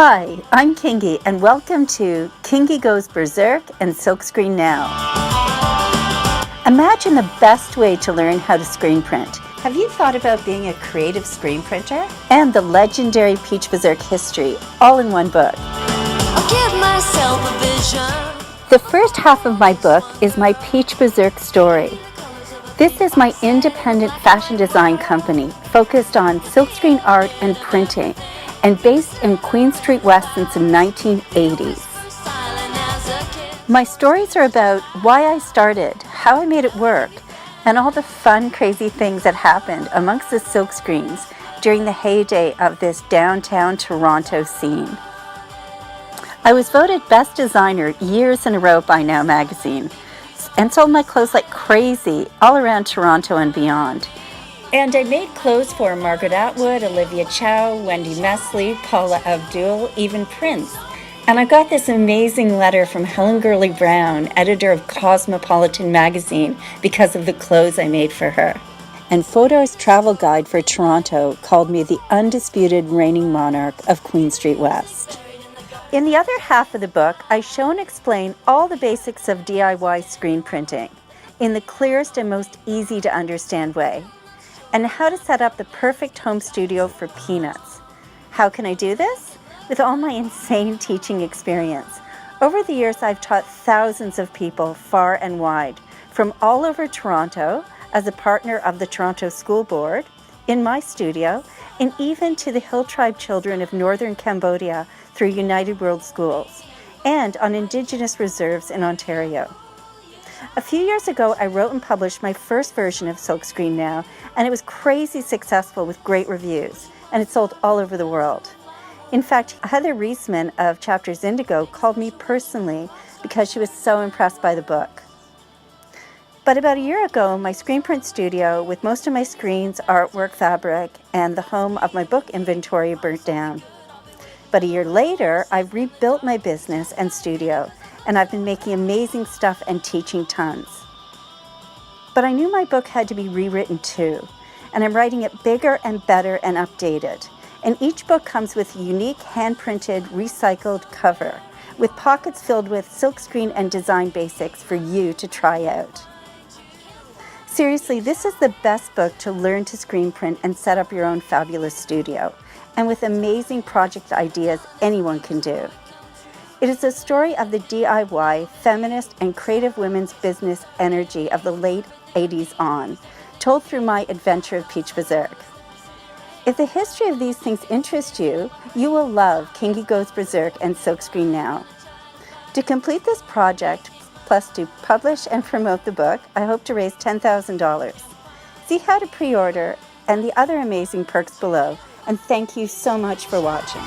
Hi, I'm Kingi, and welcome to Kingi Goes Berserk and Silkscreen Now. Imagine the best way to learn how to screen print. Have you thought about being a creative screen printer? And the legendary Peach Berserk history, all in one book. I'll give myself a vision. The first half of my book is my Peach Berserk story. This is my independent fashion design company focused on silkscreen art and printing, and based in Queen Street West since the 1980s. My stories are about why I started, how I made it work, and all the fun, crazy things that happened amongst the silkscreens during the heyday of this downtown Toronto scene. I was voted Best Designer years in a row by Now magazine, and sold my clothes like crazy all around Toronto and beyond. And I made clothes for Margaret Atwood, Olivia Chow, Wendy Mesley, Paula Abdul, even Prince. And I got this amazing letter from Helen Gurley Brown, editor of Cosmopolitan magazine, because of the clothes I made for her. And Fodor's travel guide for Toronto called me the undisputed reigning monarch of Queen Street West. In the other half of the book, I show and explain all the basics of DIY screen printing in the clearest and most easy to understand way, and how to set up the perfect home studio for peanuts. How can I do this? With all my insane teaching experience. Over the years, I've taught thousands of people far and wide, from all over Toronto as a partner of the Toronto School Board, in my studio, and even to the Hill Tribe children of northern Cambodia through United World Schools, and on Indigenous reserves in Ontario. A few years ago, I wrote and published my first version of Silkscreen Now, and it was crazy successful with great reviews, and it sold all over the world. In fact, Heather Reisman of Chapters Indigo called me personally because she was so impressed by the book. But about a year ago, my screen print studio, with most of my screens, artwork, fabric, and the home of my book inventory burnt down. But a year later, I've rebuilt my business and studio, and I've been making amazing stuff and teaching tons. But I knew my book had to be rewritten too, and I'm writing it bigger and better and updated. And each book comes with a unique hand-printed, recycled cover, with pockets filled with silkscreen and design basics for you to try out. Seriously, this is the best book to learn to screen print and set up your own fabulous studio, and with amazing project ideas anyone can do. It is a story of the DIY, feminist, and creative women's business energy of the late 80s on, told through my adventure of Peach Berserk. If the history of these things interests you, you will love Kingi Goes Berserk and Silkscreen Now. To complete this project, plus to publish and promote the book, I hope to raise $10,000. See how to pre-order and the other amazing perks below, and thank you so much for watching.